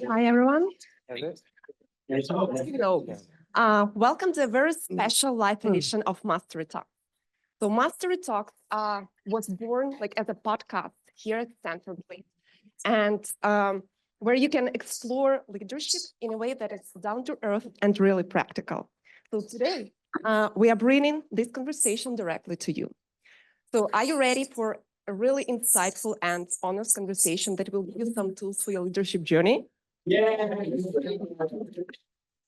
Hi, everyone. Welcome to a very special live edition of Mastery Talk. So Mastery Talk was born as a podcast here at Stanford, and where you can explore leadership in a way that is down to earth and really practical. So today, we are bringing this conversation directly to you. So are you ready for a really insightful and honest conversation that will give you some tools for your leadership journey? Yeah.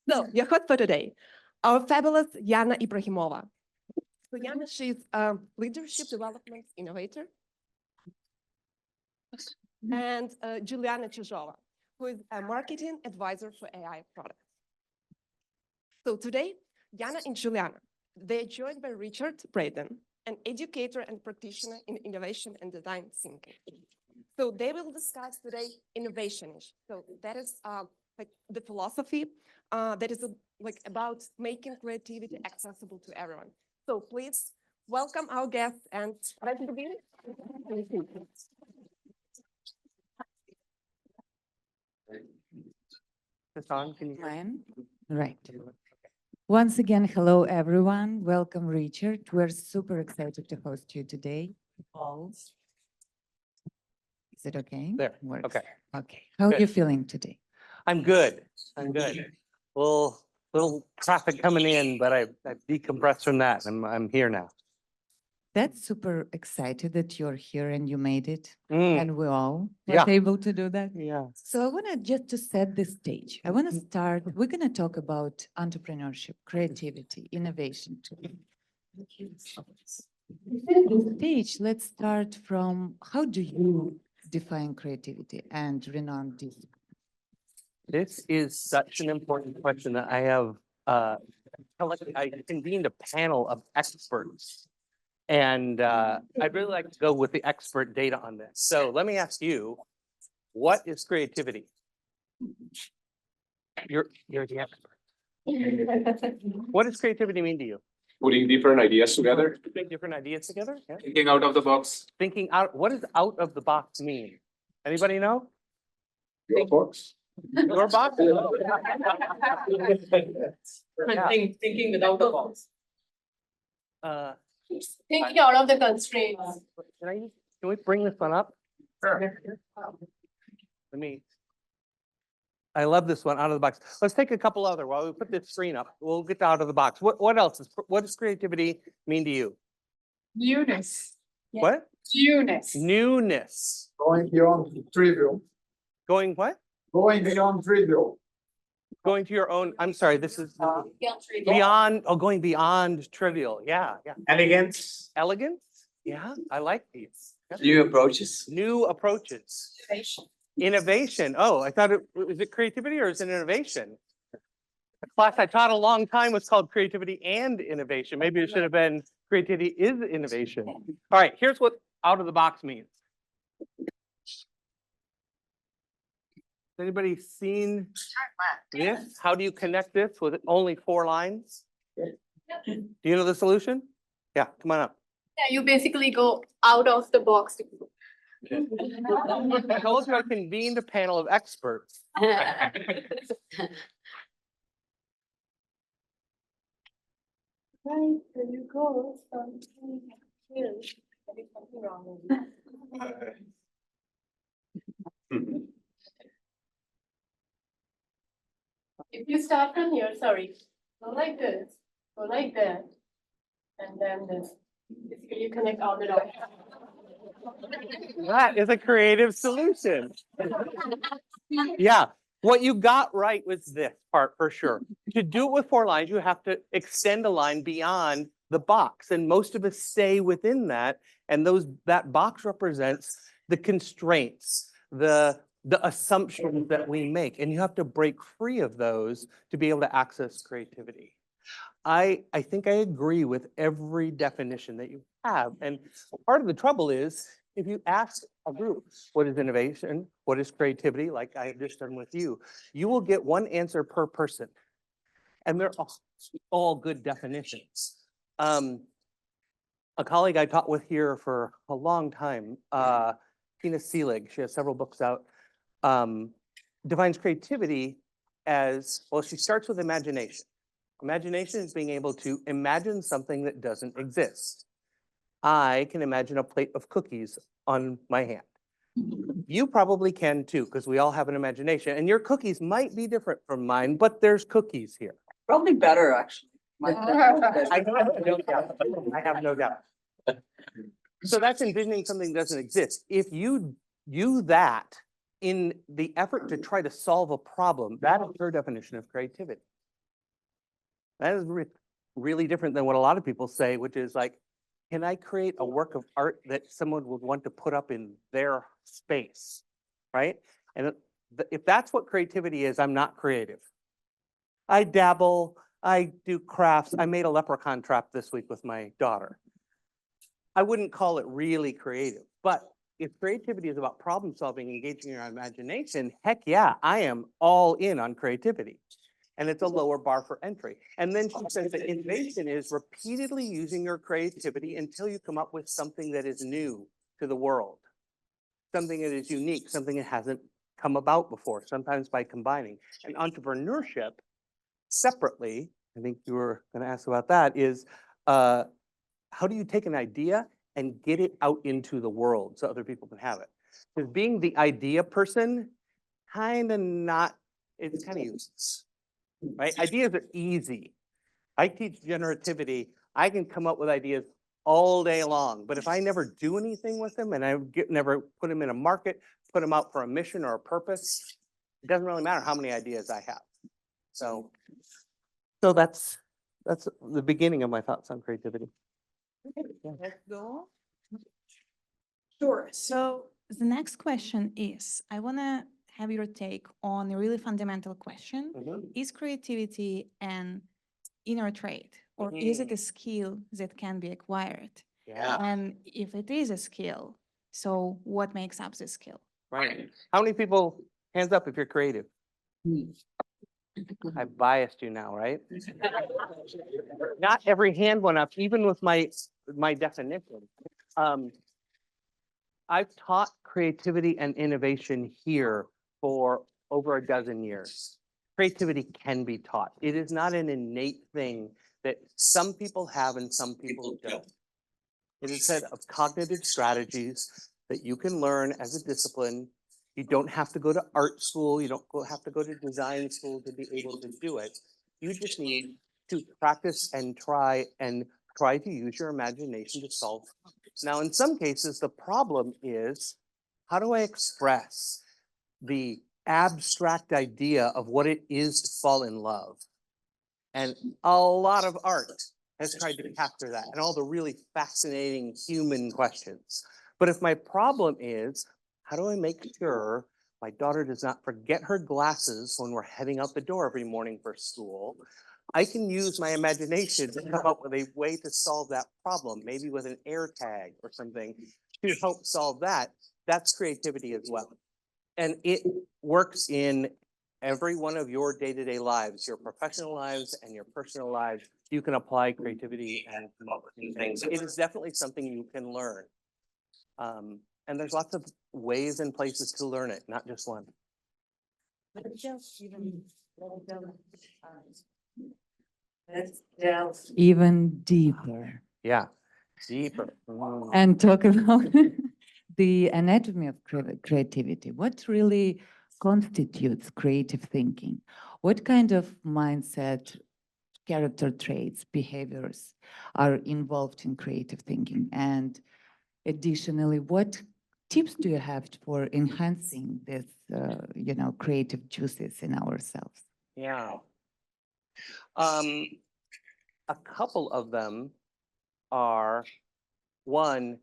So your host for today, our fabulous Yana Ibrahimova. So Yana, she's a leadership development innovator. And Juliana Chizhova, who is a marketing advisor for AI products. So today, Yana and Juliana, they're joined by Richard Braden, an educator and practitioner in innovation and design thinking. So they will discuss today innovation. So that is the philosophy that is about making creativity accessible to everyone. So please welcome our guests and let's begin. Right. Once again, hello, everyone. Welcome, Richard. We're super excited to host you today. Is it okay? There. Works. Okay. Okay. How Good. are you feeling today? I'm good. I'm good. Little traffic coming in, but I decompressed from that. I'm here now. That's super excited that you're here and you made it. Mm, And we all Yeah. were able to do that. yeah. So I want to just to set the stage. I want to start. We're going to talk about entrepreneurship, creativity, innovation. The stage. Let's start from how do you define creativity and renowned discipline? This is such an important question that I have. I convened a panel of experts, and I'd really like to go with the expert data on this. So let me ask you, what is creativity? You're the expert. What does creativity mean to you? Putting different ideas together, Putting different ideas together? Yeah. thinking out of the box. Thinking out, what does out of the box mean? Anybody know? Your box. Your box? Yeah. Thinking without the box. Uh, Thinking out of the constraints. can we bring this one up? Sure. I love this one, out of the box. Let's take a couple other while we put this screen up. We'll get to out of the box. What else what does creativity mean to you? Newness. Yeah. What? Newness. Newness. Going beyond trivial. Going what? Going beyond trivial. Going to your own, I'm sorry, this is going beyond trivial. Yeah, yeah. Elegance. Elegance? Yeah, I like these. Yeah. New approaches. New approaches. Innovation. Oh, I thought was it creativity or is it innovation? The class I taught a long time was called creativity and innovation. Maybe it should have been creativity is innovation. All right, here's what out of the box means. Has anybody seen this? How do you connect this with only 4 lines? Do you know the solution? Yeah, come on up. Yeah, you basically go out of the box. I told you I convened a panel of experts. Right, there you go. Something here. There is something wrong with it. If you start from here, sorry, go like this, go like that, and then this. Basically, you connect all the dots. That is a creative solution. Yeah, what you got right was this part for sure. To do it with 4 lines, you have to extend a line beyond the box, and most of us stay within that. And that box represents the constraints, the assumptions that we make, and you have to break free of those to be able to access creativity. I think I agree with every definition that you have. And part of the trouble is if you ask a group, what is innovation? What is creativity? Like I have just done with you, you will get one answer per person. And they're all good definitions. A colleague I taught with here for a long time, Tina Seelig, she has several books out. defines creativity as, well, she starts with imagination. Imagination is being able to imagine something that doesn't exist. I can imagine a plate of cookies on my hand. You probably can too, because we all have an imagination, and your cookies might be different from mine, but there's cookies here. Probably better, actually. I have no doubt. I have no doubt. So that's envisioning something that doesn't exist. If you use that in the effort to try to solve a problem, that is her definition of creativity. That is really different than what a lot of people say, which is like, can I create a work of art that someone would want to put up in their space, right? And if that's what creativity is, I'm not creative. I dabble, I do crafts. I made a leprechaun trap this week with my daughter. I wouldn't call it really creative, but if creativity is about problem solving, engaging your imagination, heck yeah, I am all in on creativity. And it's a lower bar for entry. And then she says that innovation is repeatedly using your creativity until you come up with something that is new to the world, something that is unique, something that hasn't come about before, sometimes by combining. And entrepreneurship, separately, I think you were going to ask about that, is how do you take an idea and get it out into the world so other people can have it? Because being the idea person, it's kind of useless. Right? Ideas are easy. I teach generativity. I can come up with ideas all day long, but if I never do anything with them and I never put them in a market, put them out for a mission or a purpose, it doesn't really matter how many ideas I have. So that's the beginning of my thoughts on creativity. Let's go. Sure. So the next question is, I want to have your take on a really fundamental question. Is creativity an inner trait, or is it a skill that can be acquired? Yeah. And if it is a skill, so what makes up the skill? Right. How many people, hands up if you're creative? I biased you now, right? Not every hand went up, even with my definition. I've taught creativity and innovation here for over a dozen years. Creativity can be taught. It is not an innate thing that some people have and some people don't. It is a set of cognitive strategies that you can learn as a discipline. You don't have to go to art school. You don't have to go to design school to be able to do it. You just need to practice and try to use your imagination to solve problems. Now, in some cases, the problem is, how do I express the abstract idea of what it is to fall in love? And a lot of art has tried to capture that and all the really fascinating human questions. But if my problem is, how do I make sure my daughter does not forget her glasses when we're heading out the door every morning for school? I can use my imagination to come up with a way to solve that problem, maybe with an air tag or something to help solve that. That's creativity as well. And it works in every one of your day-to-day lives, your professional lives and your personal lives. You can apply creativity and come up with new things. It is definitely something you can learn. And there's lots of ways and places to learn it, not just one. Let's delve even deeper Yeah, deeper. and talk about the anatomy of creativity. What really constitutes creative thinking? What kind of mindset, character traits, behaviors are involved in creative thinking? And additionally, what tips do you have for enhancing this, creative juices in ourselves? Yeah. A couple of them are, one,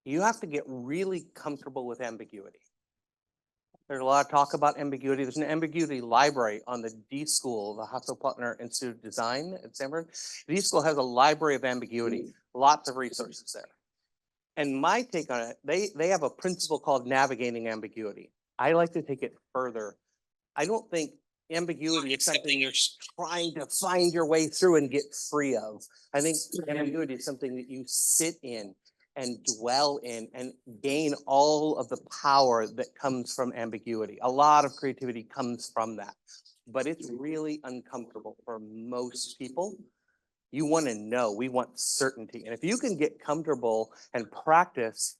you have to get really comfortable with ambiguity. There's a lot of talk about ambiguity. There's an ambiguity library on the D School, the Hasso-Plattner Institute of Design at Stanford. The D School has a library of ambiguity, lots of resources there. And my take on it, they have a principle called navigating ambiguity. I like to take it further. I don't think ambiguity is something you're trying to find your way through and get free of. I think ambiguity is something that you sit in and dwell in and gain all of the power that comes from ambiguity. A lot of creativity comes from that, but it's really uncomfortable for most people. You want to know, we want certainty. And if you can get comfortable and practice,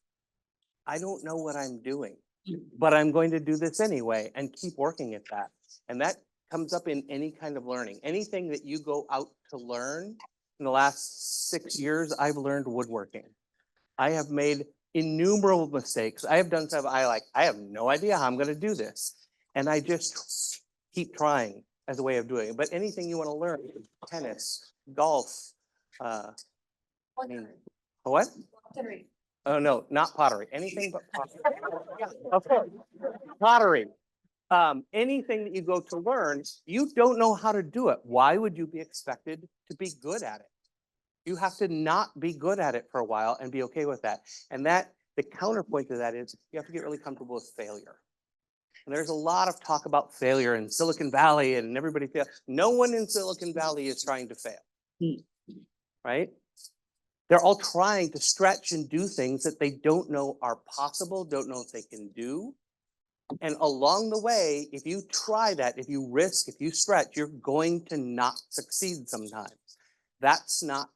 I don't know what I'm doing, but I'm going to do this anyway and keep working at that. And that comes up in any kind of learning. Anything that you go out to learn. In the last 6 years, I've learned woodworking. I have made innumerable mistakes. I have done stuff I have no idea how I'm going to do this. And I just keep trying as a way of doing it. But anything you want to learn, tennis, golf, what? Oh, no, not pottery. Anything but pottery. Yeah, of course. Pottery. Anything that you go to learn, you don't know how to do it. Why would you be expected to be good at it? You have to not be good at it for a while and be okay with that. And that the counterpoint to that is you have to get really comfortable with failure. And there's a lot of talk about failure in Silicon Valley and everybody fails. No one in Silicon Valley is trying to fail, right? They're all trying to stretch and do things that they don't know are possible, don't know if they can do. And along the way, if you try that, if you risk, if you stretch, you're going to not succeed sometimes. That's not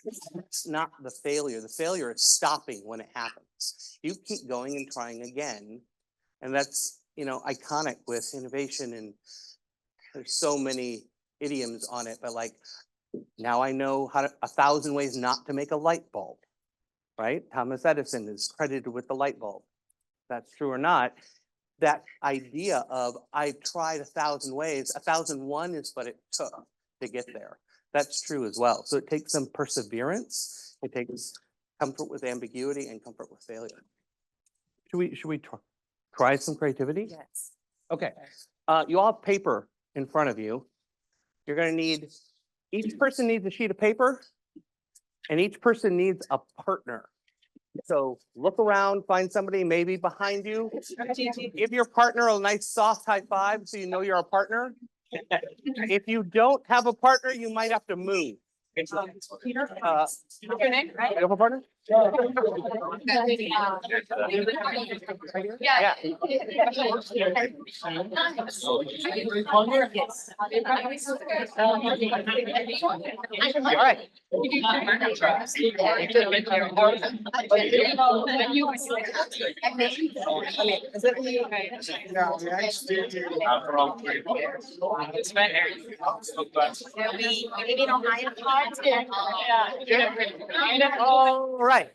the failure. The failure is stopping when it happens. You keep going and trying again. And that's, iconic with innovation. And there's so many idioms on it, but like, now I know 1,000 ways not to make a light bulb, right? Thomas Edison is credited with the light bulb. If that's true or not. That idea of I tried 1,000 ways, 1,001 is what it took to get there. That's true as well. So it takes some perseverance. It takes comfort with ambiguity and comfort with failure. Should we try some creativity? Yes. Okay. You all have paper in front of you. You're going to need, each person needs a sheet of paper, and each person needs a partner. So look around, find somebody maybe behind you. Give your partner a nice soft high five so you know you're a partner. If you don't have a partner, you might have to move. You have a partner? Yeah. All right. All right.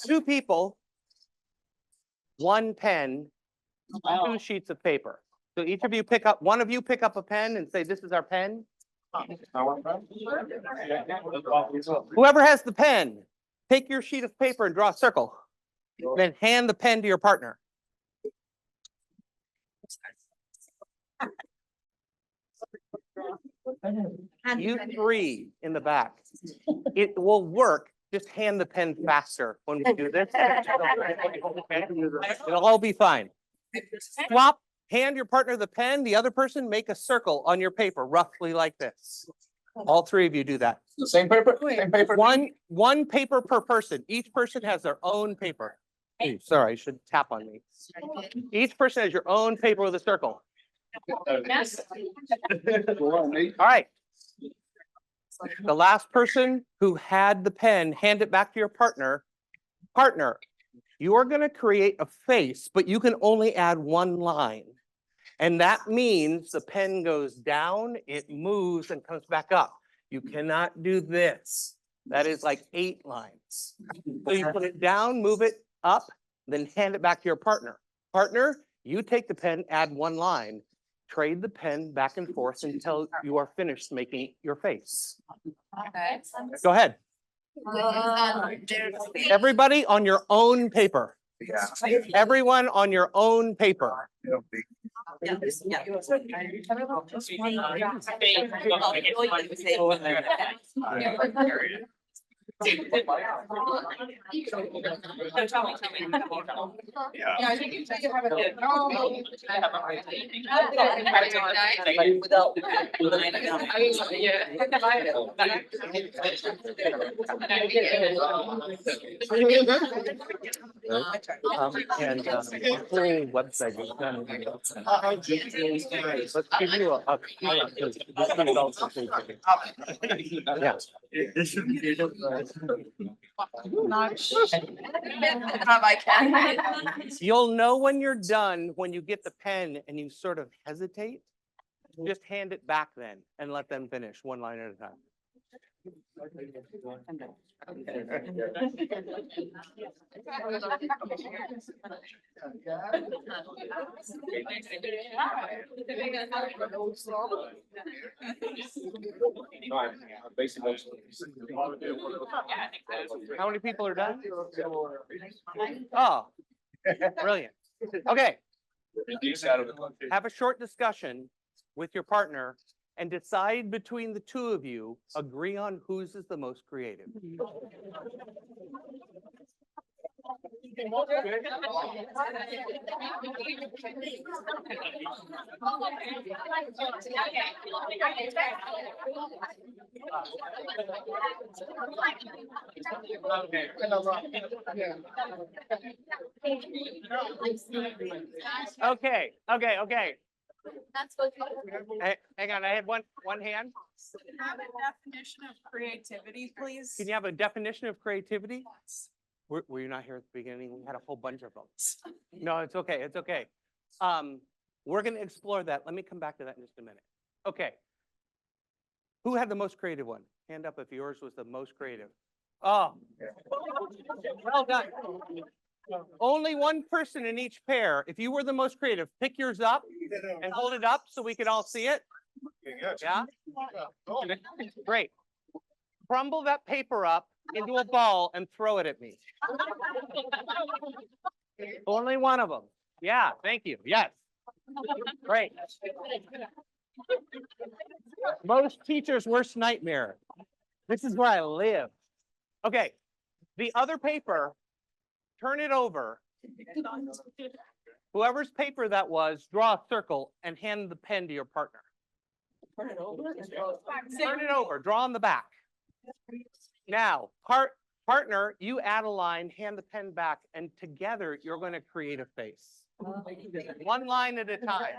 Two people, one pen, two sheets of paper. So each of you one of you pick up a pen and say, this is our pen. Whoever has the pen, take your sheet of paper and draw a circle. Then hand the pen to your partner. You three in the back. It will work. Just hand the pen faster when we do this. It'll all be fine. Swap, hand your partner the pen. The other person, make a circle on your paper, roughly like this. All three of you do that. Same paper? Same paper? One paper per person. Each person has their own paper. Hey, sorry, I should tap on me. Each person has your own paper with a circle. All right. The last person who had the pen, hand it back to your partner. Partner, you are going to create a face, but you can only add one line. And that means the pen goes down, it moves and comes back up. You cannot do this. That is like 8 lines. So you put it down, move it up, then hand it back to your partner. Partner, you take the pen, add 1 line. Trade the pen back and forth until you are finished making your face. Okay. Go ahead. Everybody on your own paper. Yeah. Everyone on your own paper. And the whole website is done. Let's give you a highlight, 'cause this is also Facebook. Yeah. This should be. You'll know when you're done when you get the pen and you sort of hesitate. Just hand it back then and let them finish one line at a time. How many people are done? Oh, brilliant. Okay. Have a short discussion with your partner and decide between the two of you, agree on whose is the most creative. Okay, okay. Hang on, I had one hand. Have a definition of creativity, please. Can you have a definition of creativity? Were you not here at the beginning? We had a whole bunch of them. No, it's okay, it's okay. We're gonna explore that. Let me come back to that in just a minute. Okay. Who had the most creative one? Hand up if yours was the most creative. Oh, well done. Only one person in each pair. If you were the most creative, pick yours up and hold it up so we can all see it. Yeah? Great. Crumble that paper up into a ball and throw it at me. Only one of them. Yeah, thank you. Yes. Great. Most teachers' worst nightmare. This is where I live. Okay. The other paper, turn it over. Whoever's paper that was, draw a circle and hand the pen to your partner. Turn it over, draw on the back. Now, partner, you add a line, hand the pen back, and together you're going to create a face. One line at a time.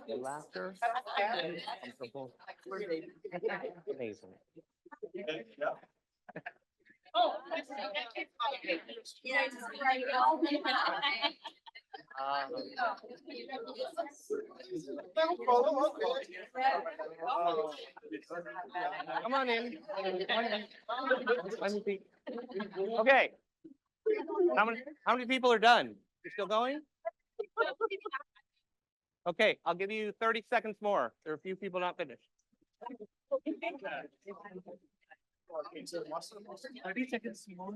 Laughter. Amazing. Come on in. Let me see. Okay. How many people are done? You still going? Okay, I'll give you 30 seconds more. There are a few people not finished. 30 seconds more.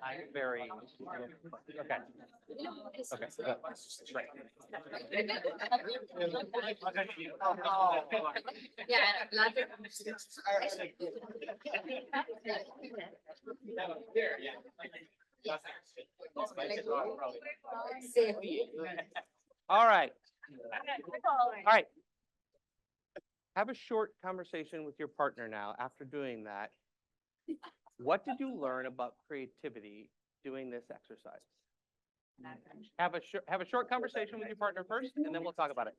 I'm very okay. Okay. Right. All right. All right. Have a short conversation with your partner now after doing that. What did you learn about creativity doing this exercise? Have a short conversation with your partner first, and then we'll talk about it.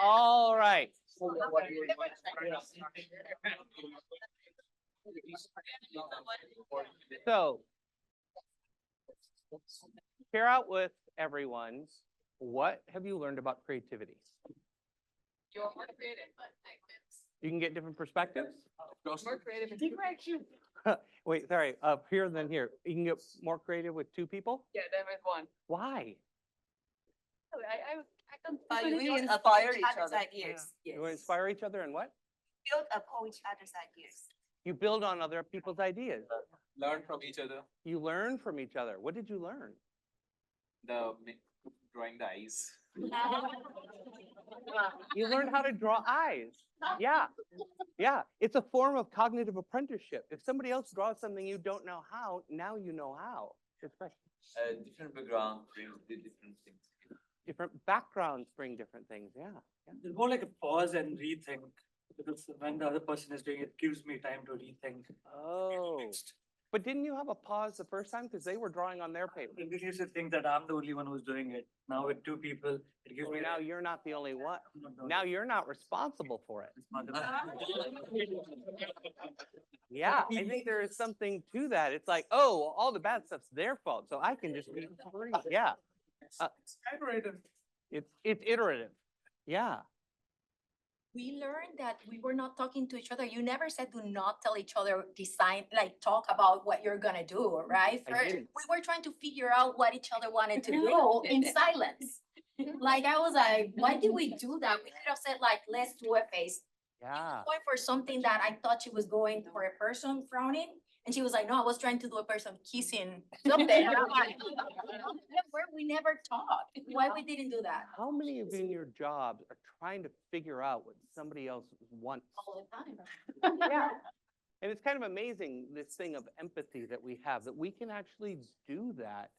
All right. So, share out with everyone, what have you learned about creativity? You're more creative, but like this. You can get different perspectives? More creative. Interaction. Wait, sorry, here than here. You can get more creative with two people? Yeah, then with one. Why? I can. You really inspire each other. Ideas. You want to inspire each other and what? Build upon each other's ideas. You build on other people's ideas. Learn from each other. You learn from each other. What did you learn? Drawing the eyes. You learned how to draw eyes. Yeah. Yeah. It's a form of cognitive apprenticeship. If somebody else draws something you don't know how, now you know how. It's great. Different background brings the different things. Different backgrounds bring different things. Yeah. Yeah. It's more like a pause and rethink, because when the other person is doing it, gives me time to rethink. Oh. But didn't you have a pause the first time? Because they were drawing on their paper. It used to think that I'm the only one who's doing it. Now with two people, it gives Well, me. now you're not the only one. No, Now you're not responsible for it. it's not the- Yeah, I think there is something to that. It's like, oh, all the bad stuff's their fault, so I can just be free. Yeah. Iterative. It's iterative. Yeah. We learned that we were not talking to each other. You never said do not tell each other design, like talk about what you're gonna do, right? I First, didn't. we were trying to figure out what each other wanted to do in silence. Like I was like, why did we do that? We could have said like, let's do a face. Yeah. Going for something that I thought she was going for a person frowning. And she was like, no, I was trying to do a person kissing something. And I'm like, we never talked. Why we didn't do that? How many of you in your jobs are trying to figure out what somebody else wants? All the time. Yeah. And it's kind of amazing, this thing of empathy that we have, that we can actually do that.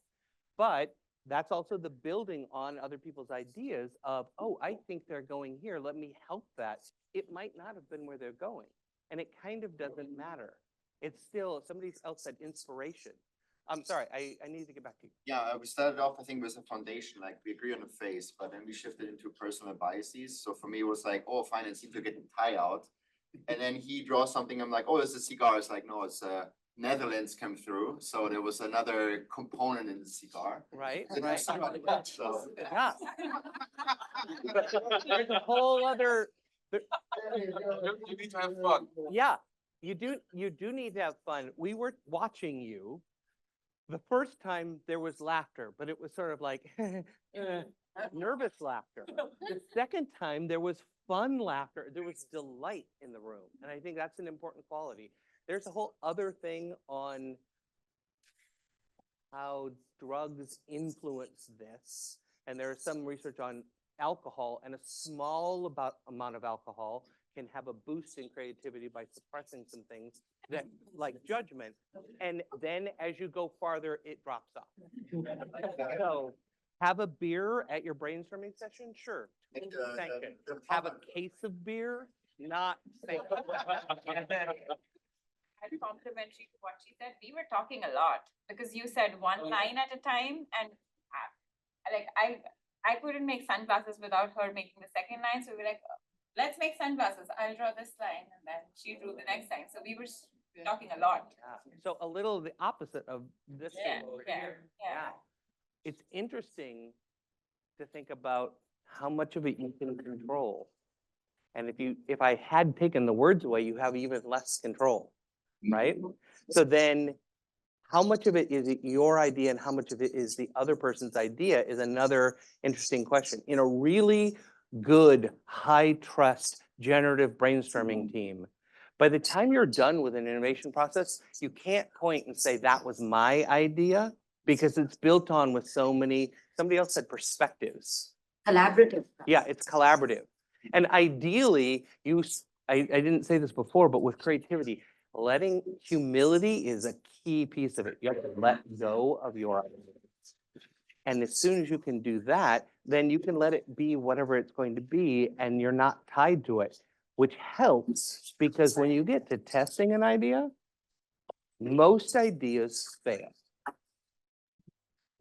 But that's also the building on other people's ideas of, oh, I think they're going here. Let me help that. It might not have been where they're going. And it kind of doesn't matter. It's still, somebody else said inspiration. I'm sorry, I need to get back to you. Yeah, we started off, I think, with a foundation, like we agree on the face, but then we shifted into personal biases. So for me, it was like, oh, fine, it's need to get the tie out. And then he draws something, I'm like, oh, it's a cigar. It's like, no, it's Netherlands come through. So there was another component in the cigar. Right, So right. So, Yeah. There's a whole other, You need to have fun. yeah, you do need to have fun. We were watching you. The first time there was laughter, but it was sort of like nervous laughter. The second time there was fun laughter. There was delight in the room. And I think that's an important quality. There's a whole other thing on how drugs influence this. And there's some research on alcohol, and a small amount of alcohol can have a boost in creativity by suppressing some things that, like judgment. And then as you go farther, it drops off. So have a beer at your brainstorming session? Sure. Sanctioned. Have a case of beer? Not sanctioned. And complimentary to what she said, we were talking a lot because you said one line at a time, and I couldn't make sunglasses without her making the second line. So we were like, let's make sunglasses. I'll draw this line, and then she drew the next line. So we were talking a lot. So a little the opposite of this thing over Yeah, here. yeah. It's interesting to think about how much of it you can control. And if I had taken the words away, you have even less control, right? So then how much of it is it your idea and how much of it is the other person's idea is another interesting question. In a really good, high trust, generative brainstorming team, by the time you're done with an innovation process, you can't point and say that was my idea because it's built on with so many, somebody else said perspectives. Collaborative. Yeah, it's collaborative. And ideally, I didn't say this before, but with creativity, letting humility is a key piece of it. You have to let go of your ideas. And as soon as you can do that, then you can let it be whatever it's going to be, and you're not tied to it, which helps because when you get to testing an idea, most ideas fail.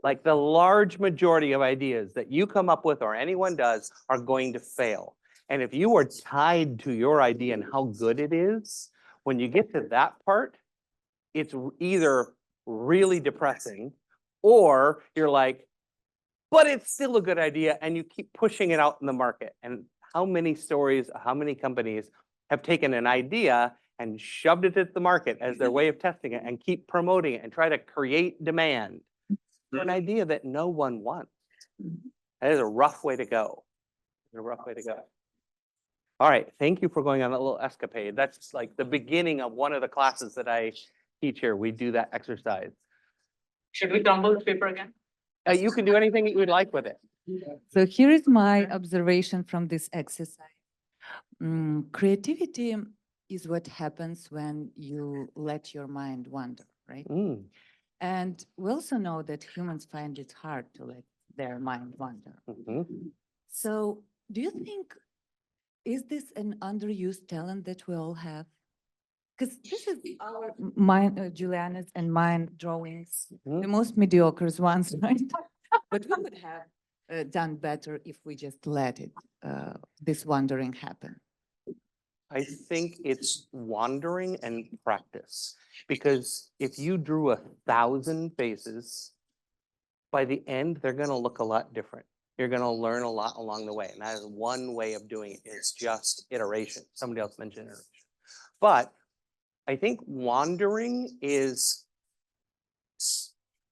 Like the large majority of ideas that you come up with or anyone does are going to fail. And if you are tied to your idea and how good it is, when you get to that part, it's either really depressing or you're like, but it's still a good idea and you keep pushing it out in the market. And how many stories, how many companies have taken an idea and shoved it at the market as their way of testing it and keep promoting it and try to create demand for an idea that no one wants? That is a rough way to go. It's a rough way to go. All right, thank you for going on a little escapade. That's like the beginning of one of the classes that I teach here. We do that exercise. Should we crumble the paper again? You can do anything that you would like with it. So here is my observation from this exercise. Creativity is what happens when you let your mind wander, right? Mm. And we also know that humans find it hard to let their mind wander. Mhm. So do you think, is this an underused talent that we all have? Because this is our mind, Juliana's and mine drawings, the most mediocre ones, right? But we would have done better if we just let it, this wandering happen. I think it's wandering and practice. Because if you drew 1,000 faces, by the end, they're going to look a lot different. You're going to learn a lot along the way. And that is one way of doing it, is just iteration. Somebody else mentioned iteration. But I think wandering is,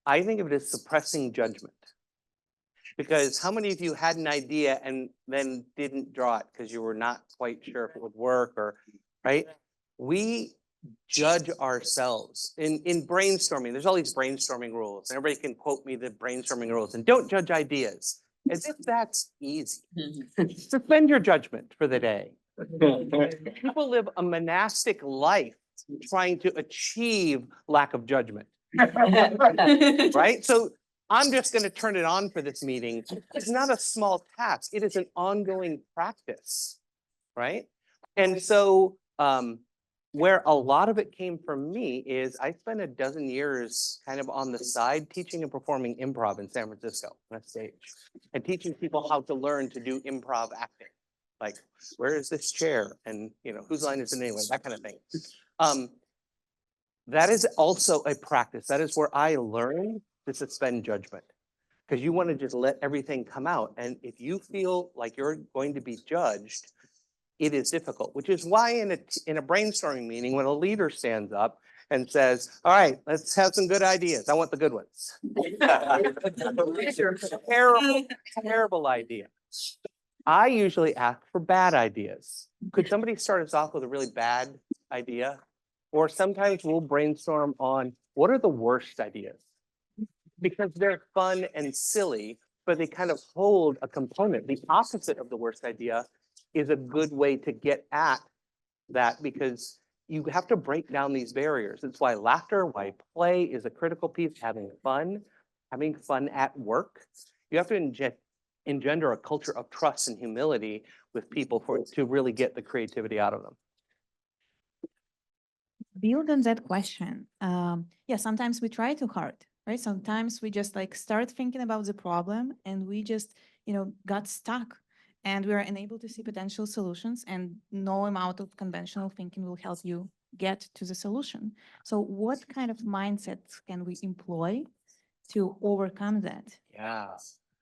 I think of it as suppressing judgment. Because how many of you had an idea and then didn't draw it because you were not quite sure if it would work, or, right? We judge ourselves in brainstorming. There's all these brainstorming rules, and everybody can quote me the brainstorming rules. And don't judge ideas, as if that's easy. Suspend your judgment for the day. People live a monastic life trying to achieve lack of judgment. Right? So I'm just going to turn it on for this meeting. It's not a small task. It is an ongoing practice, right? And so where a lot of it came from me is I spent a dozen years kind of on the side teaching and performing improv in San Francisco on a stage, and teaching people how to learn to do improv acting. Like, where is this chair? And, you know, whose line is it anyway? That kind of thing. That is also a practice. That is where I learned to suspend judgment, because you want to just let everything come out. And if you feel like you're going to be judged, it is difficult, which is why in a brainstorming meeting, when a leader stands up and says, all right, let's have some good ideas. I want the good ones. Terrible idea. I usually ask for bad ideas. Could somebody start us off with a really bad idea? Or sometimes we'll brainstorm on what are the worst ideas, because they're fun and silly, but they kind of hold a component. The opposite of the worst idea is a good way to get at that, because you have to break down these barriers. It's why laughter, why play is a critical piece, having fun at work. You have to engender a culture of trust and humility with people to really get the creativity out of them. Build on that question. Yeah, sometimes we try too hard, right? Sometimes we just like start thinking about the problem and we just, got stuck, and we are unable to see potential solutions, and no amount of conventional thinking will help you get to the solution. So what kind of mindsets can we employ to overcome that? Yeah.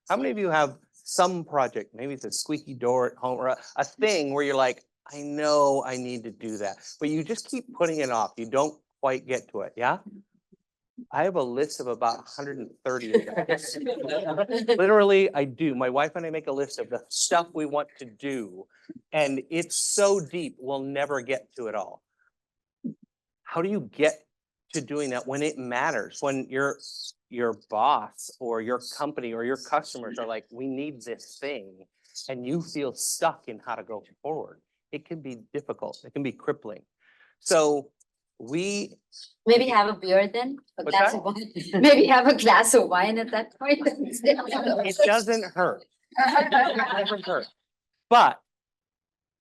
How many of you have some project, maybe it's a squeaky door at home or a thing where you're like, I know I need to do that, but you just keep putting it off. You don't quite get to it. Yeah. I have a list of about 130 of those. Literally, I do. My wife and I make a list of the stuff we want to do, and it's so deep, we'll never get to it all. How do you get to doing that when it matters? When your boss or your company or your customers are like, we need this thing, and you feel stuck in how to go forward. It can be difficult. It can be crippling. So we Maybe have a beer then, a What's glass that? of wine. Maybe have a glass of wine at that point. it doesn't hurt. It doesn't hurt. But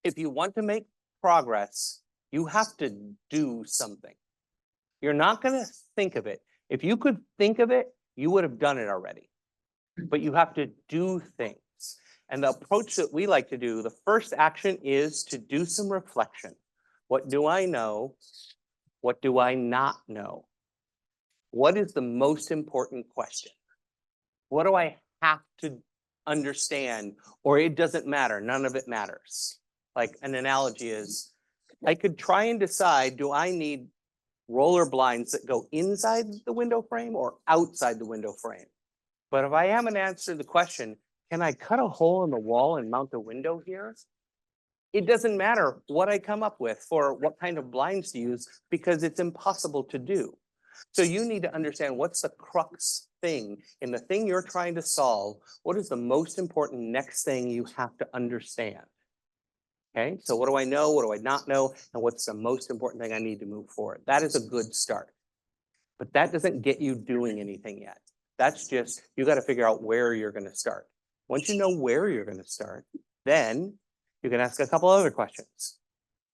if you want to make progress, you have to do something. You're not going to think of it. If you could think of it, you would have done it already. But you have to do things. And the approach that we like to do, the first action is to do some reflection. What do I know? What do I not know? What is the most important question? What do I have to understand? Or it doesn't matter, none of it matters. Like an analogy is, I could try and decide, do I need roller blinds that go inside the window frame or outside the window frame? But if I haven't answered the question, can I cut a hole in the wall and mount a window here? It doesn't matter what I come up with for what kind of blinds to use because it's impossible to do. So you need to understand what's the crux thing in the thing you're trying to solve. What is the most important next thing you have to understand? Okay, so what do I know? What do I not know? And what's the most important thing I need to move forward? That is a good start. But that doesn't get you doing anything yet. That's just, you got to figure out where you're going to start. Once you know where you're going to start, then you can ask a couple other questions.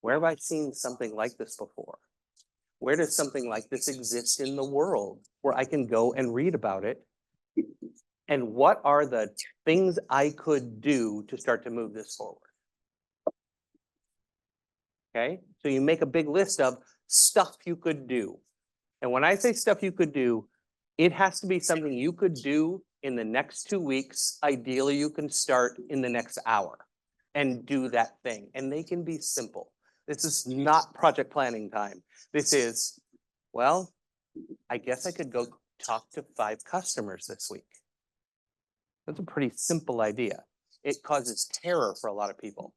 Where have I seen something like this before? Where does something like this exist in the world where I can go and read about it? And what are the things I could do to start to move this forward? Okay, so you make a big list of stuff you could do. And when I say stuff you could do, it has to be something you could do in the next 2 weeks. Ideally, you can start in the next hour and do that thing. And they can be simple. This is not project planning time. This is, well, I guess I could go talk to 5 customers this week. That's a pretty simple idea. It causes terror for a lot of people.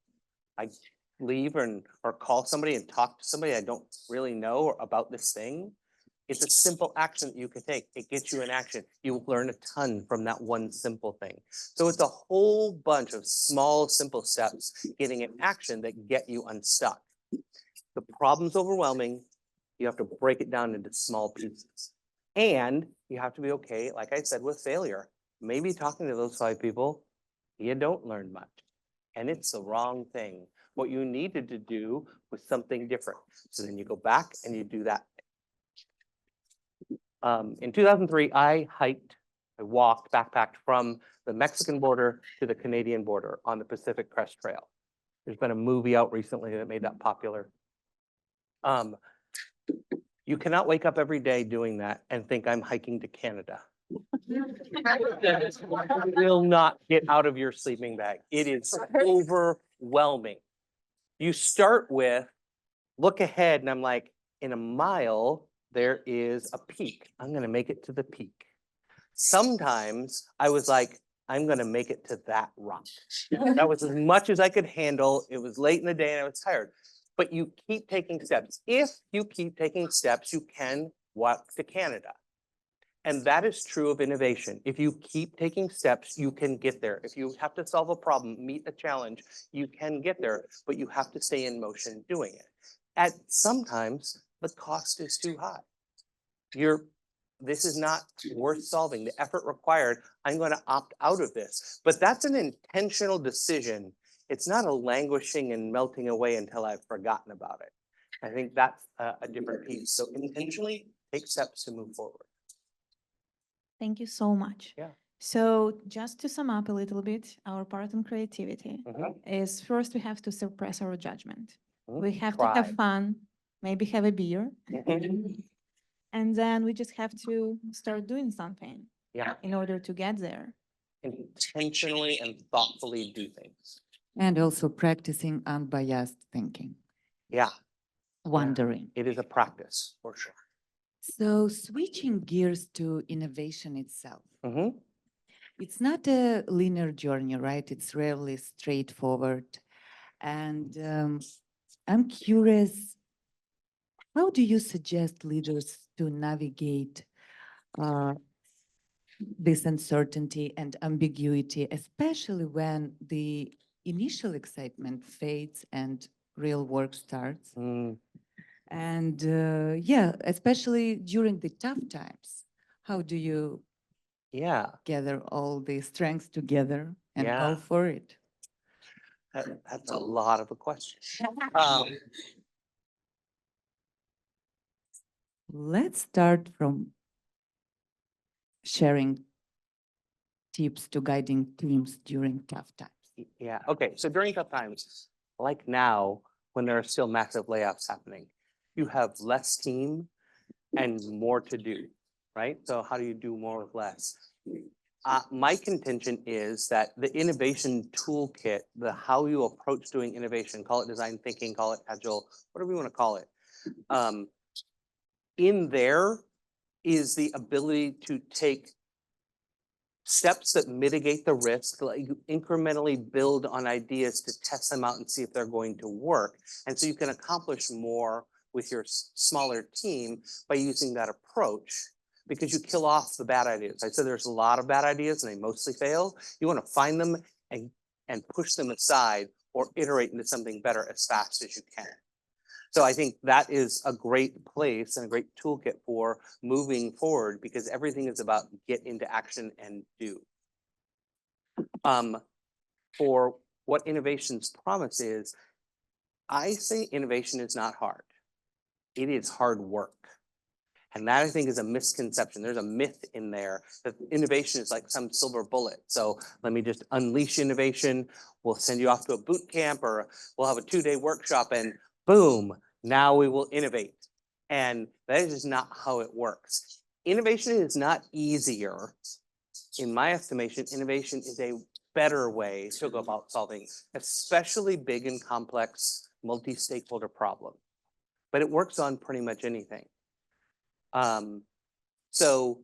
I leave or call somebody and talk to somebody I don't really know about this thing. It's a simple action that you can take. It gets you in action. You learn a ton from that one simple thing. So it's a whole bunch of small, simple steps getting in action that get you unstuck. The problem's overwhelming. You have to break it down into small pieces. And you have to be okay, like I said, with failure. Maybe talking to those 5 people, you don't learn much. And it's the wrong thing. What you needed to do was something different. So then you go back and you do that. In 2003, I walked, backpacked from the Mexican border to the Canadian border on the Pacific Crest Trail. There's been a movie out recently that made that popular. You cannot wake up every day doing that and think I'm hiking to Canada. You will not get out of your sleeping bag. It is overwhelming. You start with, look ahead, and I'm like, in a mile, there is a peak. I'm going to make it to the peak. Sometimes I was like, I'm going to make it to that rock. That was as much as I could handle. It was late in the day and I was tired. But you keep taking steps. If you keep taking steps, you can walk to Canada. And that is true of innovation. If you keep taking steps, you can get there. If you have to solve a problem, meet a challenge, you can get there, but you have to stay in motion doing it. At sometimes the cost is too high. This is not worth solving. The effort required, I'm going to opt out of this. But that's an intentional decision. It's not a languishing and melting away until I've forgotten about it. I think that's a different piece. So intentionally take steps to move forward. Thank you so much. Yeah. So just to sum up a little bit, our part on creativity is first we have to suppress our judgment. We have to have fun, maybe have a beer. And then we just have to start doing something in order to get there. intentionally and thoughtfully do things. And also practicing unbiased thinking, Yeah, wondering. it is a practice for sure. So switching gears to innovation itself. Mhm. It's not a linear journey, right? It's rarely straightforward. And I'm curious, how do you suggest leaders to navigate this uncertainty and ambiguity, especially when the initial excitement fades and real work starts? Mm, And yeah, especially during the tough times, how do you yeah, gather all the strengths together and go Yeah. for it? that's a lot of a question. Um, Let's start from sharing tips to guiding teams during tough times. Yeah, okay, so during tough times, like now, when there are still massive layoffs happening, you have less team and more to do, right? So how do you do more with less? My contention is that the innovation toolkit, the how you approach doing innovation, call it design thinking, call it agile, whatever you want to call it, in there is the ability to take steps that mitigate the risk, like you incrementally build on ideas to test them out and see if they're going to work. And so you can accomplish more with your smaller team by using that approach because you kill off the bad ideas. I said there's a lot of bad ideas and they mostly fail. You want to find them and push them aside or iterate into something better as fast as you can. So I think that is a great place and a great toolkit for moving forward because everything is about get into action and do. For what innovation's promise is, I say innovation is not hard. It is hard work. And that I think is a misconception. There's a myth in there that innovation is like some silver bullet. So let me just unleash innovation. We'll send you off to a boot camp or we'll have a 2-day workshop and boom, now we will innovate. And that is just not how it works. Innovation is not easier. In my estimation, innovation is a better way to go about solving especially big and complex multi-stakeholder problems. But it works on pretty much anything. So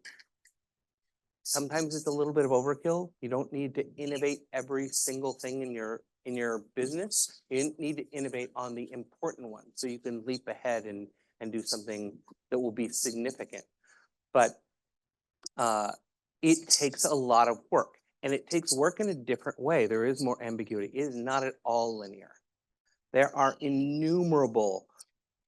sometimes it's a little bit of overkill. You don't need to innovate every single thing in your business. You need to innovate on the important ones so you can leap ahead and do something that will be significant. But it takes a lot of work and it takes work in a different way. There is more ambiguity. It is not at all linear. There are innumerable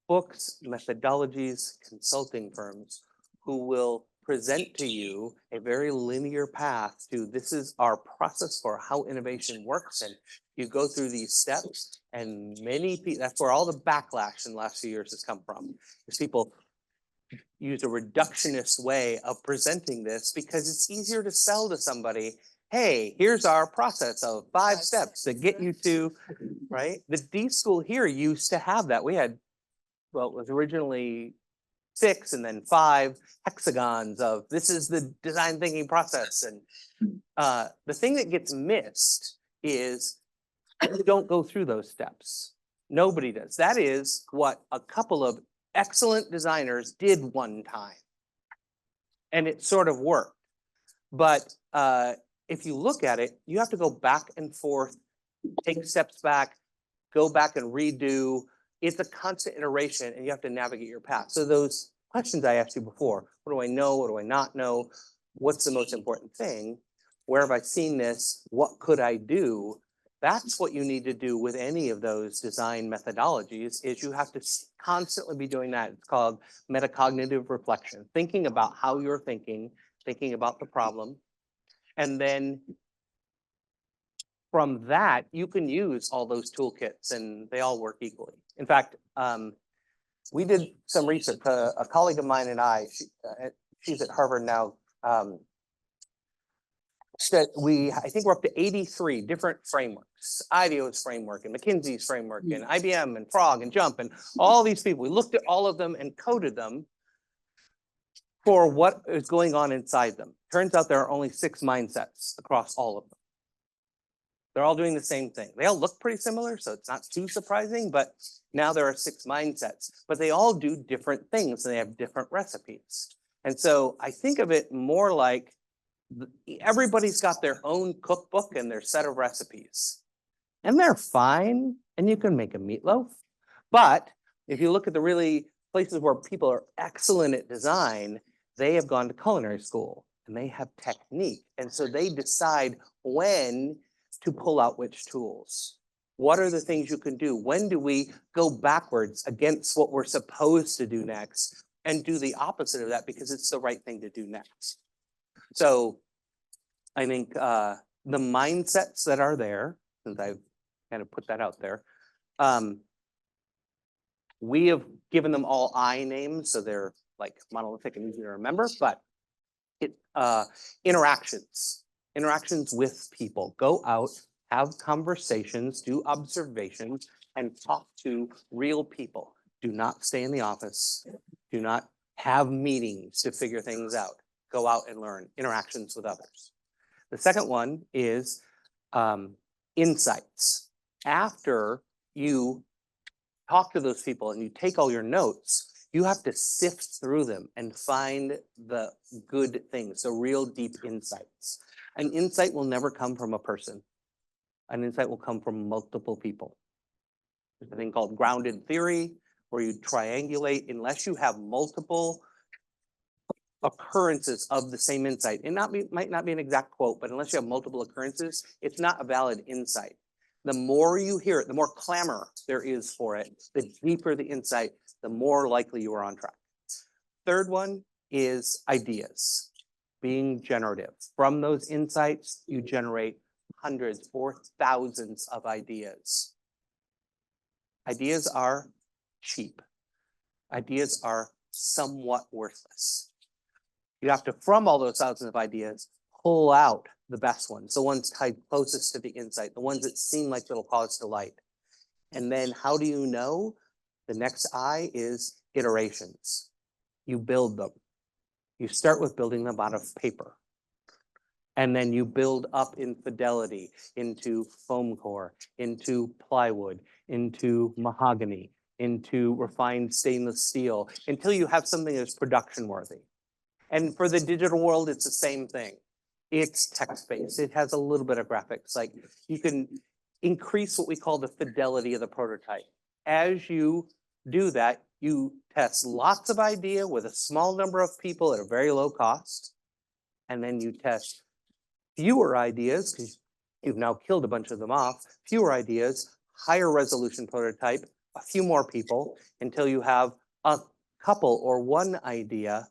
books, methodologies, consulting firms who will present to you a very linear path to this is our process for how innovation works. And you go through these steps and many people, that's where all the backlash in the last few years has come from, is people use a reductionist way of presenting this because it's easier to sell to somebody, hey, here's our process of 5 steps that get you to, right? The D school here used to have that. We had, well, it was originally 6 and then 5 hexagons of this is the design thinking process. And the thing that gets missed is you don't go through those steps. Nobody does. That is what a couple of excellent designers did one time. And it sort of worked. But if you look at it, you have to go back and forth, take steps back, go back and redo. It's a constant iteration and you have to navigate your path. So those questions I asked you before, what do I know? What do I not know? What's the most important thing? Where have I seen this? What could I do? That's what you need to do with any of those design methodologies is you have to constantly be doing that. It's called metacognitive reflection, thinking about how you're thinking about the problem. And then from that, you can use all those toolkits and they all work equally. In fact, we did some research, a colleague of mine and I, she's at Harvard now, said I think we're up to 83 different frameworks, IDEO's framework and McKinsey's framework and IBM and Frog and Jump and all these people. We looked at all of them and coded them for what is going on inside them. Turns out there are only 6 mindsets across all of them. They're all doing the same thing. They all look pretty similar, so it's not too surprising, but now there are 6 mindsets, but they all do different things and they have different recipes. And so I think of it more like everybody's got their own cookbook and their set of recipes. And they're fine, and you can make a meatloaf. But if you look at the really places where people are excellent at design, they have gone to culinary school and they have technique. And so they decide when to pull out which tools. What are the things you can do? When do we go backwards against what we're supposed to do next and do the opposite of that because it's the right thing to do next? So I think the mindsets that are there, since I've kind of put that out there, we have given them all I names, so they're like monolithic and easy to remember, but interactions with people. Go out, have conversations, do observations, and talk to real people. Do not stay in the office. Do not have meetings to figure things out. Go out and learn interactions with others. The second one is insights. After you talk to those people and you take all your notes, you have to sift through them and find the good things, the real deep insights. An insight will never come from a person. An insight will come from multiple people. There's a thing called grounded theory, where you triangulate unless you have multiple occurrences of the same insight. It might not be an exact quote, but unless you have multiple occurrences, it's not a valid insight. The more you hear it, the more clamor there is for it, the deeper the insight, the more likely you are on track. Third one is ideas, being generative. From those insights, you generate hundreds or thousands of ideas. Ideas are cheap. Ideas are somewhat worthless. You have to, from all those thousands of ideas, pull out the best ones, the ones tied closest to the insight, the ones that seem like it'll cause delight. And then how do you know? The next I is iterations. You build them. You start with building them out of paper. And then you build up in fidelity into foam core, into plywood, into mahogany, into refined stainless steel, until you have something that's production worthy. And for the digital world, it's the same thing. It's text-based. It has a little bit of graphics. Like you can increase what we call the fidelity of the prototype. As you do that, you test lots of idea with a small number of people at a very low cost. And then you test fewer ideas, because you've now killed a bunch of them off, fewer ideas, higher resolution prototype, a few more people, until you have a couple or one idea,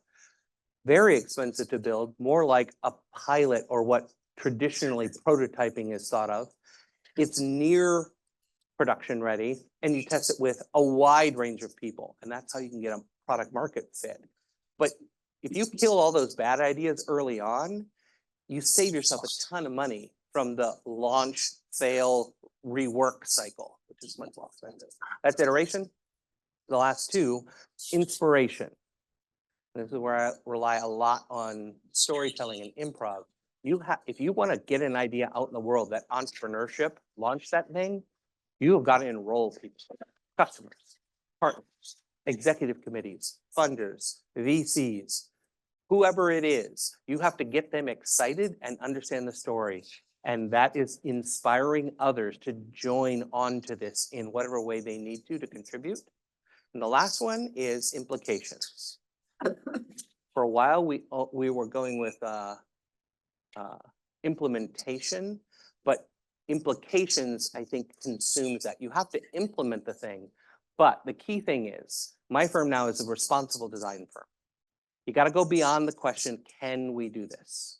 very expensive to build, more like a pilot or what traditionally prototyping is thought of. It's near production ready, and you test it with a wide range of people, and that's how you can get a product market fit. But if you kill all those bad ideas early on, you save yourself a ton of money from the launch, fail, rework cycle, which is much more expensive. That's iteration. The last two, inspiration. This is where I rely a lot on storytelling and improv. If you want to get an idea out in the world, that entrepreneurship, launch that thing, you have got to enroll people, customers, partners, executive committees, funders, VCs, whoever it is. You have to get them excited and understand the story. And that is inspiring others to join onto this in whatever way they need to contribute. And the last one is implications. For a while, we were going with implementation, but implications, I think, consumes that. You have to implement the thing, but the key thing is, my firm now is a responsible design firm. You got to go beyond the question, can we do this?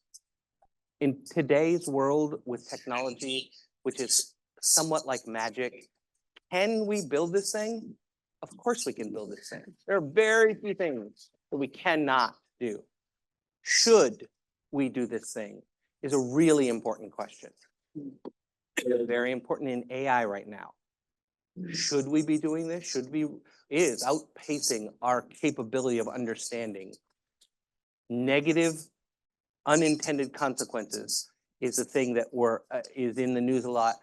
In today's world with technology, which is somewhat like magic, can we build this thing? Of course we can build this thing. There are very few things that we cannot do. Should we do this thing is a really important question. It's very important in AI right now. Should we be doing this? It is outpacing our capability of understanding. Negative, unintended consequences is the thing that is in the news a lot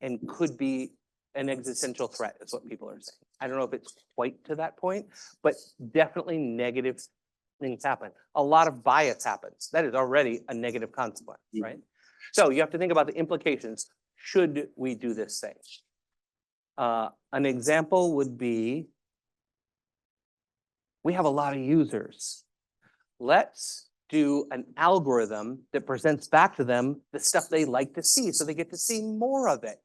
and could be an existential threat, is what people are saying. I don't know if it's quite to that point, but definitely negative things happen. A lot of bias happens. That is already a negative consequence, right? So you have to think about the implications. Should we do this thing? An example would be, we have a lot of users. Let's do an algorithm that presents back to them the stuff they like to see, so they get to see more of it.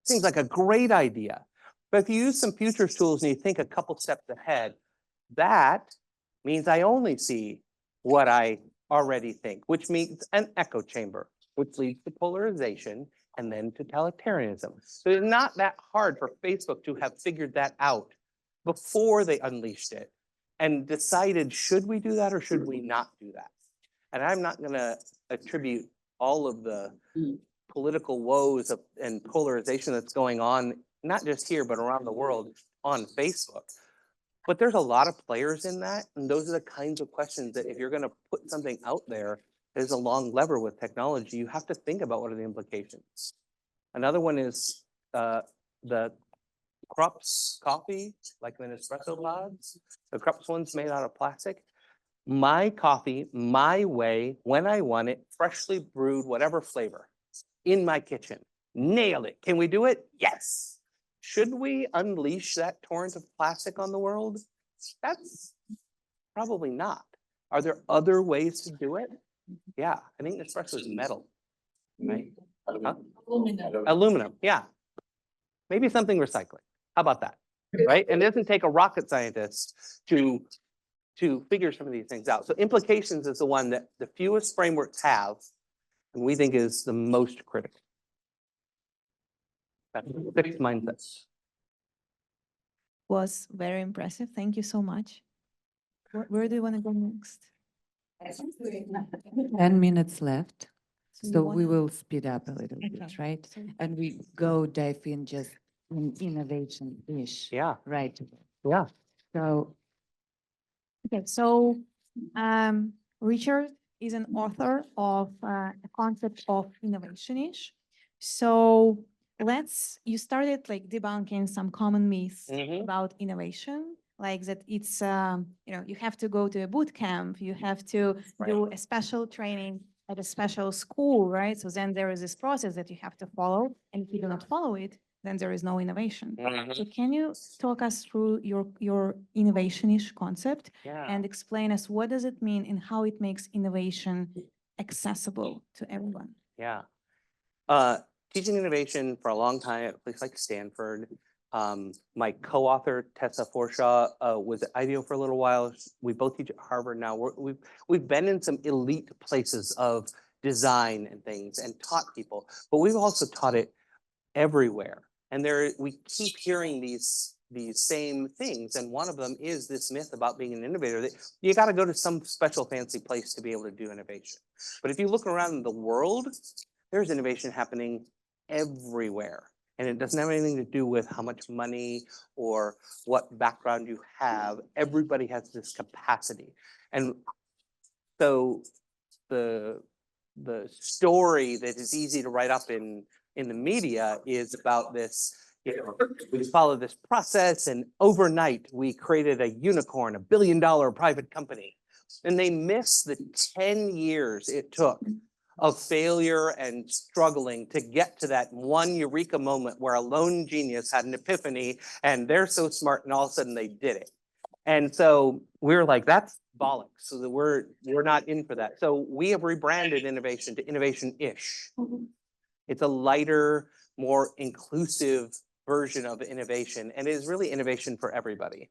Seems like a great idea. But if you use some futures tools and you think a couple steps ahead, that means I only see what I already think, which means an echo chamber, which leads to polarization and then totalitarianism. So it's not that hard for Facebook to have figured that out before they unleashed it and decided, should we do that or should we not do that? And I'm not going to attribute all of the political woes and polarization that's going on, not just here, but around the world on Facebook. But there's a lot of players in that. And those are the kinds of questions that if you're going to put something out there, there's a long lever with technology. You have to think about what are the implications. Another one is the Krups coffee, like the Nespresso pods. The Krups one's made out of plastic. My coffee, my way, when I want it, freshly brewed, whatever flavor, in my kitchen. Nailed it. Can we do it? Yes. Should we unleash that torrent of plastic on the world? That's probably not. Are there other ways to do it? Yeah, I think Nespresso is metal, right? Huh? Aluminum, yeah. Maybe something recycling. How about that? Right? And it doesn't take a rocket scientist to figure some of these things out. So implications is the one that the fewest frameworks have, and we think is the most critical. That's fixed mindsets. Was very impressive. Thank you so much. Where do you want to go next? 10 minutes left. So you So want we to- will speed up a little Okay. bit, right? So- And we go dive in just in innovation-ish. Yeah, Right. yeah. So Okay, so Richard is an author of a concept of innovation-ish. So you started like debunking some common myths Mhm. about innovation, like that it's, you have to go to a boot camp, you have to do a special training at a special school, right? So then there is this process that you have to follow, and if you do not follow it, then there is no innovation. Mhm. So can you talk us through your innovation-ish concept Yeah. and explain us what does it mean and how it makes innovation accessible to everyone? Yeah. Teaching innovation for a long time at a place like Stanford. My co-author, Tessa Forshaw, was at IDEO for a little while. We both teach at Harvard now. We've been in some elite places of design and things and taught people, but we've also taught it everywhere. And we keep hearing these same things. And one of them is this myth about being an innovator, that you got to go to some special fancy place to be able to do innovation. But if you look around the world, there's innovation happening everywhere. And it doesn't have anything to do with how much money or what background you have. Everybody has this capacity. And so the story that is easy to write up in the media is about this, we follow this process and overnight we created a unicorn, $1 billion private company. And they miss the 10 years it took of failure and struggling to get to that one eureka moment where a lone genius had an epiphany and they're so smart and all of a sudden they did it. And so we're like, that's bollocks. So that we're not in for that. So we have rebranded innovation to innovation-ish. It's a lighter, more inclusive version of innovation, and it is really innovation for everybody.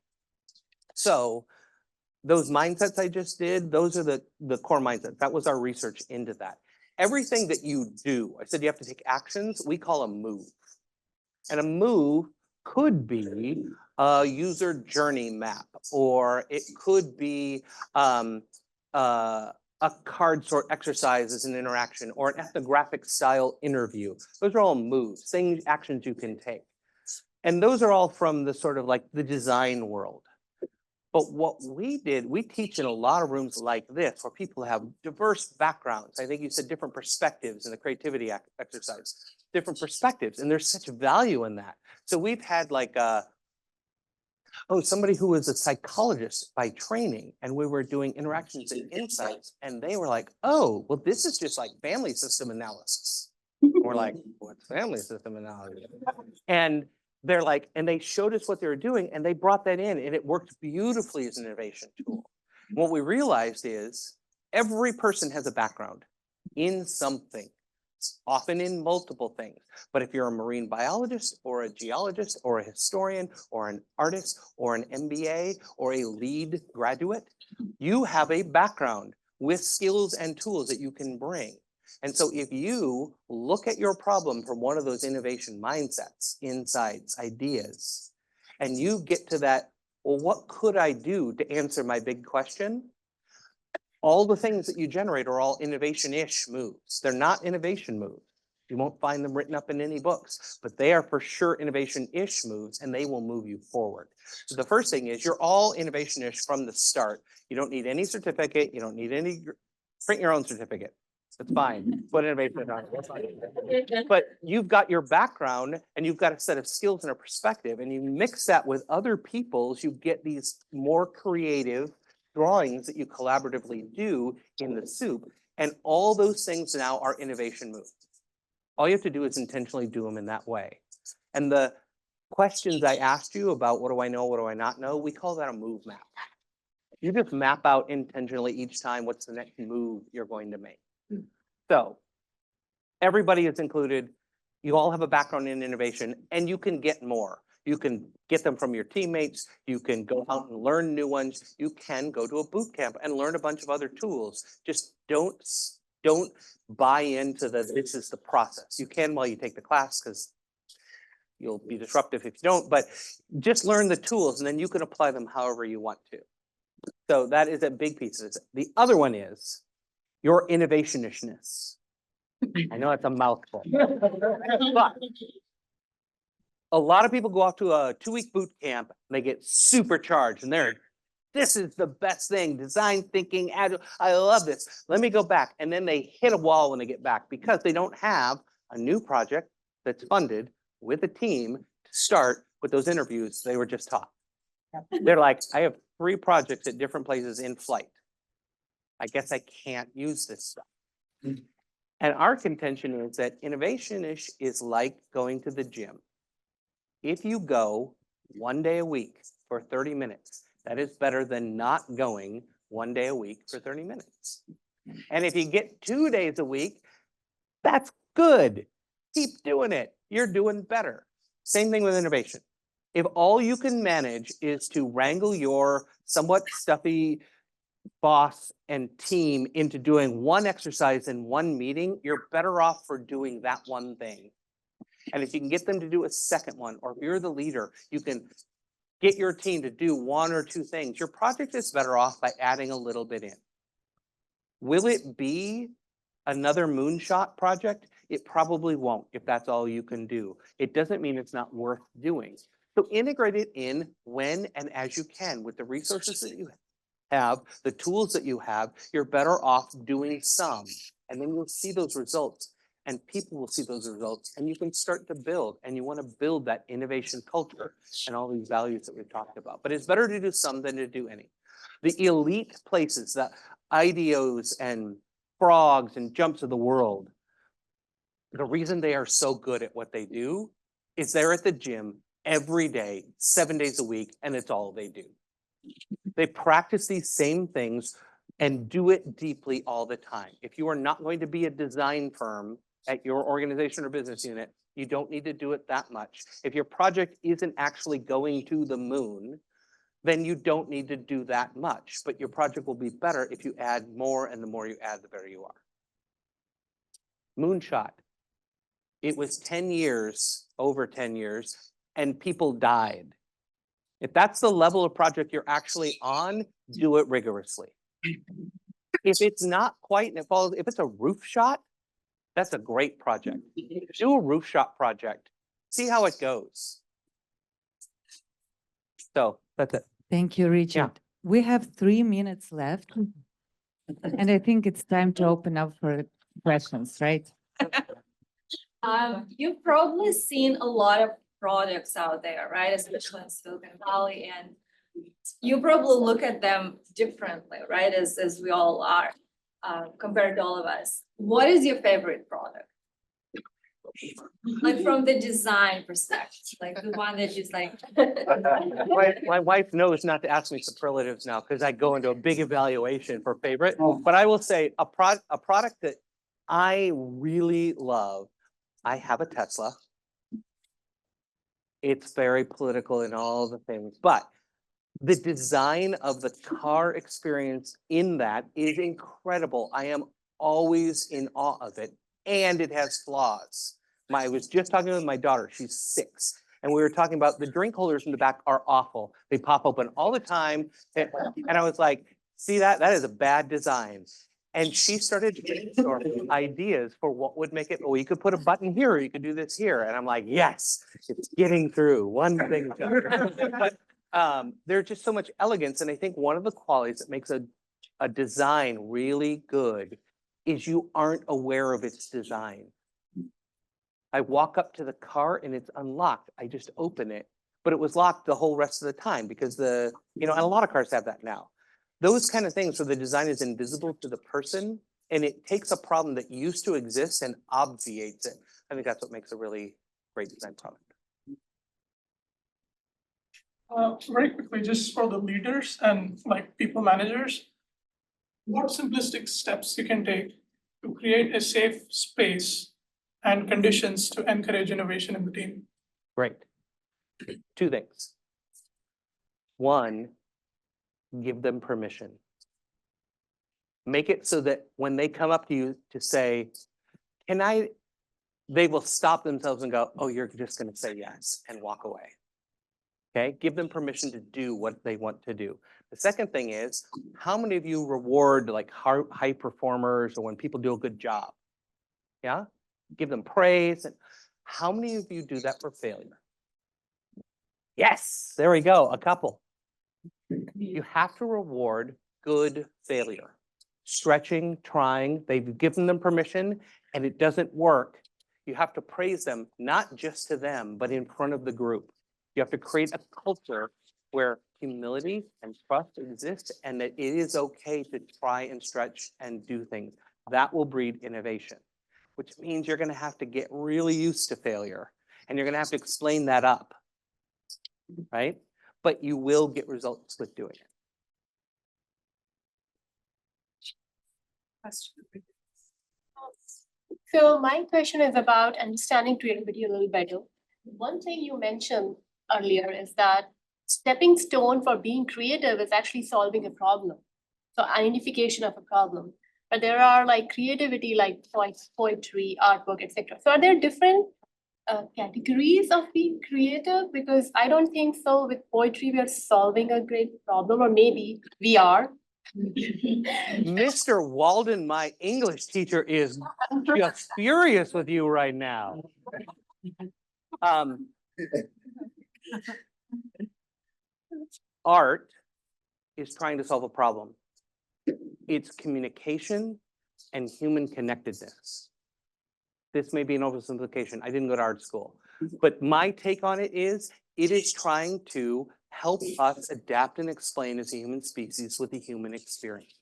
So those mindsets I just did, those are the core mindsets. That was our research into that. Everything that you do, I said you have to take actions, we call a move. And a move could be a user journey map, or it could be a card sort exercise as an interaction, or an ethnographic style interview. Those are all moves, things, actions you can take. And those are all from the sort of like the design world. But what we did, we teach in a lot of rooms like this where people have diverse backgrounds. I think you said different perspectives in the creativity exercise, different perspectives, and there's such value in that. So we've had like somebody who was a psychologist by training, and we were doing interactions and insights, and they were like, oh, well, this is just like family system analysis. We're like, what's family system analysis? And they're like, and they showed us what they were doing, and they brought that in, and it worked beautifully as an innovation tool. What we realized is every person has a background in something, often in multiple things. But if you're a marine biologist or a geologist or a historian or an artist or an MBA or a lead graduate, you have a background with skills and tools that you can bring. And so if you look at your problem from one of those innovation mindsets, insights, ideas, and you get to that, well, what could I do to answer my big question? All the things that you generate are all innovation-ish moves. They're not innovation moves. You won't find them written up in any books, but they are for sure innovation-ish moves, and they will move you forward. So the first thing is you're all innovation-ish from the start. You don't need any certificate. You don't need any, print your own certificate. That's fine. Put innovation on it. That's fine. But you've got your background and you've got a set of skills and a perspective, and you mix that with other people's, you get these more creative drawings that you collaboratively do in the soup. And all those things now are innovation moves. All you have to do is intentionally do them in that way. And the questions I asked you about what do I know, what do I not know, we call that a move map. You just map out intentionally each time what's the next move you're going to make. So everybody is included. You all have a background in innovation, and you can get more. You can get them from your teammates. You can go out and learn new ones. You can go to a boot camp and learn a bunch of other tools. Just don't buy into this is the process. You can while you take the class because you'll be disruptive if you don't, but just learn the tools and then you can apply them however you want to. So that is a big piece of it. The other one is your innovationishness. I know it's a mouthful, but a lot of people go off to a 2-week boot camp and they get supercharged and this is the best thing, design thinking, agile, I love this. Let me go back. And then they hit a wall when they get back because they don't have a new project that's funded with a team to start with those interviews they were just taught. They're like, I have 3 projects at different places in flight. I guess I can't use this stuff. And our contention is that innovation-ish is like going to the gym. If you go 1 day a week for 30 minutes, that is better than not going 1 day a week for 30 minutes. And if you get 2 days a week, that's good. Keep doing it. You're doing better. Same thing with innovation. If all you can manage is to wrangle your somewhat stuffy boss and team into doing one exercise in one meeting, you're better off for doing that one thing. And if you can get them to do a second one, or if you're the leader, you can get your team to do 1 or 2 things. Your project is better off by adding a little bit in. Will it be another moonshot project? It probably won't if that's all you can do. It doesn't mean it's not worth doing. So integrate it in when and as you can with the resources that you have, the tools that you have. You're better off doing some, and then you'll see those results. And people will see those results, and you can start to build, and you want to build that innovation culture and all these values that we've talked about. But it's better to do some than to do any. The elite places, the IDEOs and frogs and jumps of the world, the reason they are so good at what they do is they're at the gym every day, 7 days a week, and it's all they do. They practice these same things and do it deeply all the time. If you are not going to be a design firm at your organization or business unit, you don't need to do it that much. If your project isn't actually going to the moon, then you don't need to do that much. But your project will be better if you add more, and the more you add, the better you are. Moonshot. It was 10 years, over 10 years, and people died. If that's the level of project you're actually on, do it rigorously. If it's not quite, and it falls, if it's a roof shot, that's a great project. Do a roof shot project. See how it goes. So that's it. Thank you, Richard. We have 3 minutes left. And I think it's time to open up for questions, right? You've probably seen a lot of products out there, right? Especially in Silicon Valley, and you probably look at them differently, right? As we all are, compared to all of us. What is your favorite product? Like from the design perspective, like the one that just like. My wife knows not to ask me superlatives now because I go into a big evaluation for favorite. But I will say a product that I really love. I have a Tesla. It's very political and all the things, but the design of the car experience in that is incredible. I am always in awe of it, and it has flaws. I was just talking with my daughter, she's 6, and we were talking about the drink holders in the back are awful. They pop open all the time, and I was like, see that? That is a bad design. And she started to brainstorm ideas for what would make it, well, you could put a button here, or you could do this here. And I'm like, yes, it's getting through one thing. But there's just so much elegance. And I think one of the qualities that makes a design really good is you aren't aware of its design. I walk up to the car and it's unlocked. I just open it, but it was locked the whole rest of the time because and a lot of cars have that now. Those kind of things where the design is invisible to the person and it takes a problem that used to exist and obviates it. I think that's what makes a really great design product. Very quickly, just for the leaders and like people managers, what simplistic steps you can take to create a safe space and conditions to encourage innovation in the team? Great. 2 things. 1, give them permission. Make it so that when they come up to you to say, they will stop themselves and go, oh, you're just going to say yes and walk away. Okay, give them permission to do what they want to do. The second thing is, how many of you reward like high performers or when people do a good job? Yeah, give them praise. And how many of you do that for failure? Yes, there we go, a couple. You have to reward good failure. Stretching, trying, they've given them permission and it doesn't work. You have to praise them, not just to them, but in front of the group. You have to create a culture where humility and trust exist and that it is okay to try and stretch and do things. That will breed innovation, which means you're going to have to get really used to failure and you're going to have to explain that up, right? But you will get results with doing it. So my question is about understanding creativity a little better. One thing you mentioned earlier is that stepping stone for being creative is actually solving a problem. So identification of a problem. But there are like creativity, like poetry, artwork, etc. So are there different categories of being creative? Because I don't think so. With poetry, we are solving a great problem, or maybe we are. Mr. Walden, my English teacher, is just furious with you right now. Art is trying to solve a problem. It's communication and human connectedness. This may be an oversimplification. I didn't go to art school, but my take on it is trying to help us adapt and explain as a human species with the human experience.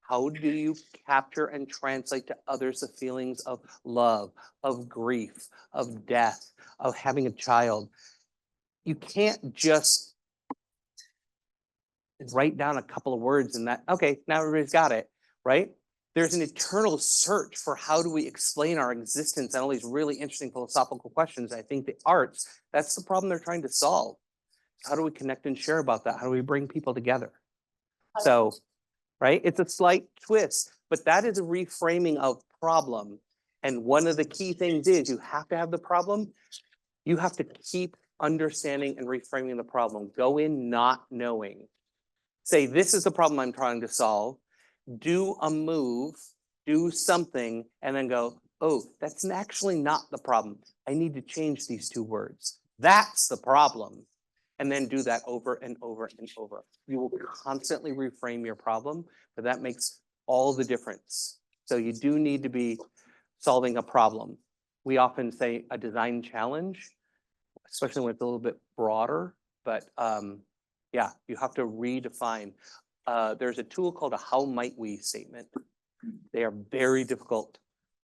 How do you capture and translate to others the feelings of love, of grief, of death, of having a child? You can't just write down a couple of words and that, okay, now everybody's got it, right? There's an eternal search for how do we explain our existence and all these really interesting philosophical questions. I think the arts, that's the problem they're trying to solve. How do we connect and share about that? How do we bring people together? So, right, it's a slight twist, but that is a reframing of problem. And one of the key things is you have to have the problem. You have to keep understanding and reframing the problem. Go in not knowing. Say, this is the problem I'm trying to solve. Do a move, do something, and then go, oh, that's actually not the problem. I need to change these 2 words. That's the problem. and then do that over and over and over. You will constantly reframe your problem, but that makes all the difference. So you do need to be solving a problem. We often say a design challenge, especially when it's a little bit broader, but yeah, you have to redefine. There's a tool called a how might we statement. They are very difficult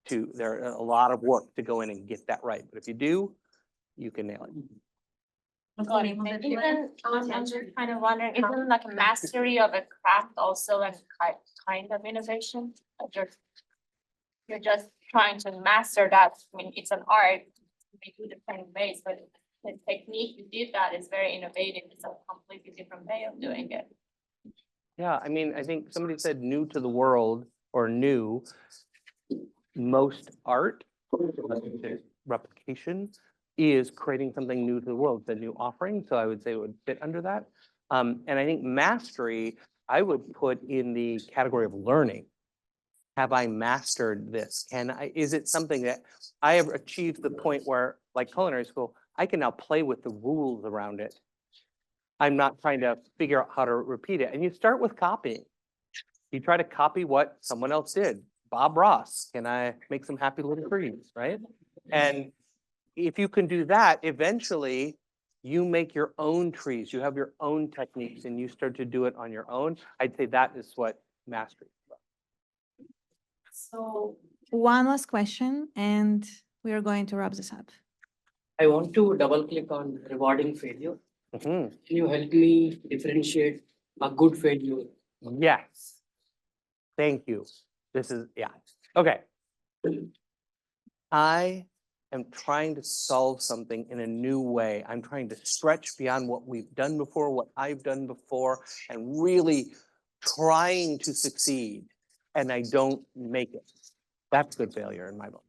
to, they're a lot of work to go in and get that right. But if you do, you can nail it. And even, I'm just kind of wondering, isn't like a mastery of a craft also a kind of innovation? Like you're just trying to master that. I mean, it's an art, we do different ways, but the technique you did that is very innovative. It's a completely different way of doing it. Yeah, I mean, I think somebody said new to the world or new. Most art, replication, is creating something new to the world, the new offering. So I would say it would fit under that. And I think mastery, I would put in the category of learning. Have I mastered this? Is it something that I have achieved the point where, like culinary school, I can now play with the rules around it. I'm not trying to figure out how to repeat it. And you start with copying. You try to copy what someone else did. Bob Ross, can I make some happy little trees, right? And if you can do that, eventually you make your own trees, you have your own techniques and you start to do it on your own. I'd say that is what mastery is about. So one last question and we are going to wrap this up. I want to double click on rewarding failure. Mm-hmm. Can you help me differentiate a good failure? Yes. Thank you. This is, yeah. Okay. I am trying to solve something in a new way. I'm trying to stretch beyond what we've done before, what I've done before, and really trying to succeed. And I don't make it. That's good failure in my book.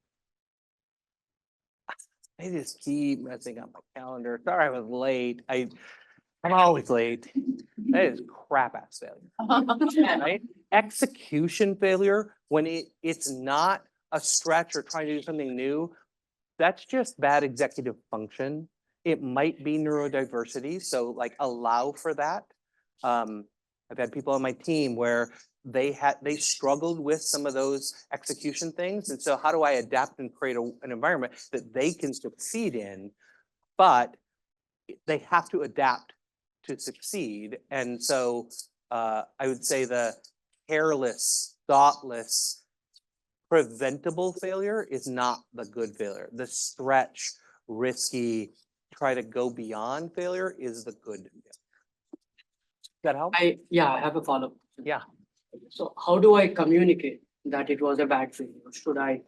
I just keep messing up my calendar. Sorry I was late. I'm always late. That is crap ass failure. Right? Execution failure, when it's not a stretch or trying to do something new, that's just bad executive function. It might be neurodiversity, so like allow for that. I've had people on my team where they struggled with some of those execution things. And so how do I adapt and create an environment that they can succeed in, but they have to adapt to succeed. And so I would say the careless, thoughtless, preventable failure is not the good failure. The stretch, risky, try to go beyond failure is the good failure. That help? I have a follow-up. Yeah. So how do I communicate that it was a bad failure? Should I,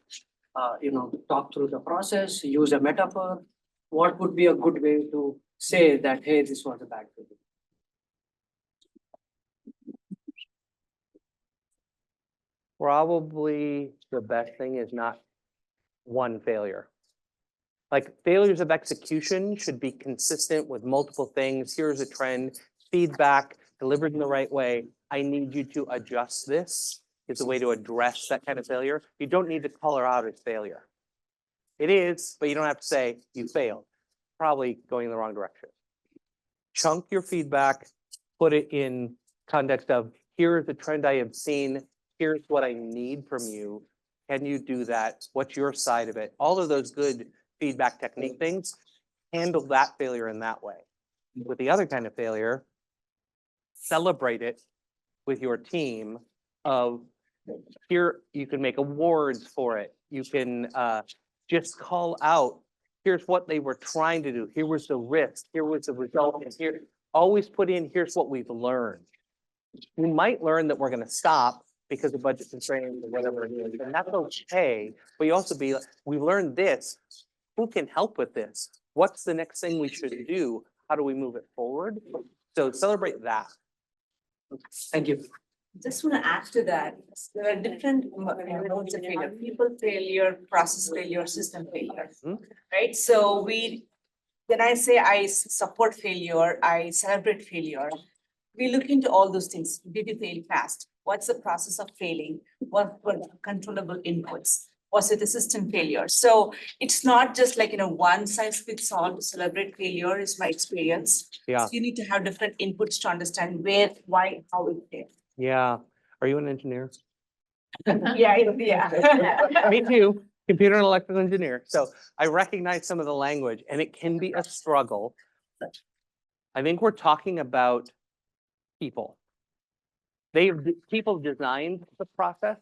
talk through the process, use a metaphor? What would be a good way to say that, hey, this was a bad failure? Probably the best thing is not one failure. Like failures of execution should be consistent with multiple things. Here's a trend, feedback, delivered in the right way. I need you to adjust this. Is a way to address that kind of failure. You don't need to call her out as failure. It is, but you don't have to say you failed. Probably going in the wrong direction. Chunk your feedback, put it in context of here's the trend I have seen. Here's what I need from you. Can you do that? What's your side of it? All of those good feedback technique things, handle that failure in that way. With the other kind of failure, celebrate it with your team of here, you can make awards for it. You can just call out, here's what they were trying to do. Here was the risk. Here was the result. And here, always put in, here's what we've learned. We might learn that we're going to stop because of budget constraints or whatever it is, and that's okay. But you also be like, we learned this. Who can help with this? What's the next thing we should do? How do we move it forward? So celebrate that. Thank you. Just want to add to that. There are different modes of failure: people failure, process failure, system failure. Right? So when I say I support failure, I celebrate failure. We look into all those things. Did you fail fast? What's the process of failing? What were the controllable inputs? Was it a system failure? So it's not just like, one size fits all to celebrate failure is my experience. Yeah. So you need to have different inputs to understand where, why, how it failed. Yeah. Are you an engineer? Yeah, yeah. Me too, computer and electrical engineer. So I recognize some of the language and it can be a struggle. I think we're talking about people. People designed the process,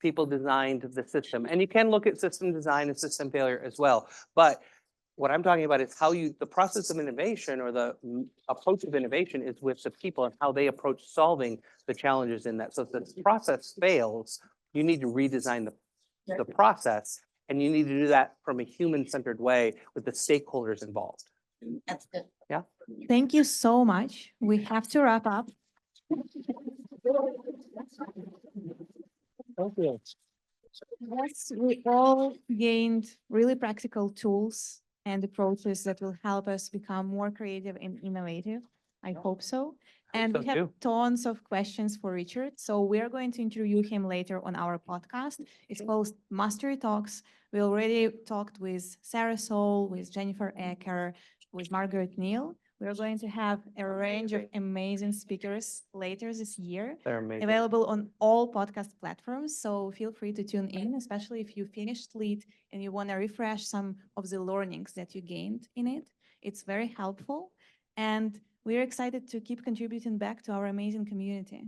people designed the system. And you can look at system design and system failure as well. But what I'm talking about is how the process of innovation or the approach of innovation is with the people and how they approach solving the challenges in that. So if the process fails, you need to redesign the process, and you need to do that from a human-centered way with the stakeholders involved. That's good. Yeah. Thank you so much. We have to wrap up. Thank you. Yes, we all gained really practical tools and approaches that will help us become more creative and innovative. I hope so. And so we have too. tons of questions for Richard. So we're going to interview him later on our podcast. It's called Mastery Talks. We already talked with Sarah Soul, with Jennifer Ecker, with Margaret Neal. We're going to have a range of amazing speakers later this year, They're amazing. available on all podcast platforms. So feel free to tune in, especially if you finished LEAD and you want to refresh some of the learnings that you gained in it. It's very helpful. And we're excited to keep contributing back to our amazing community.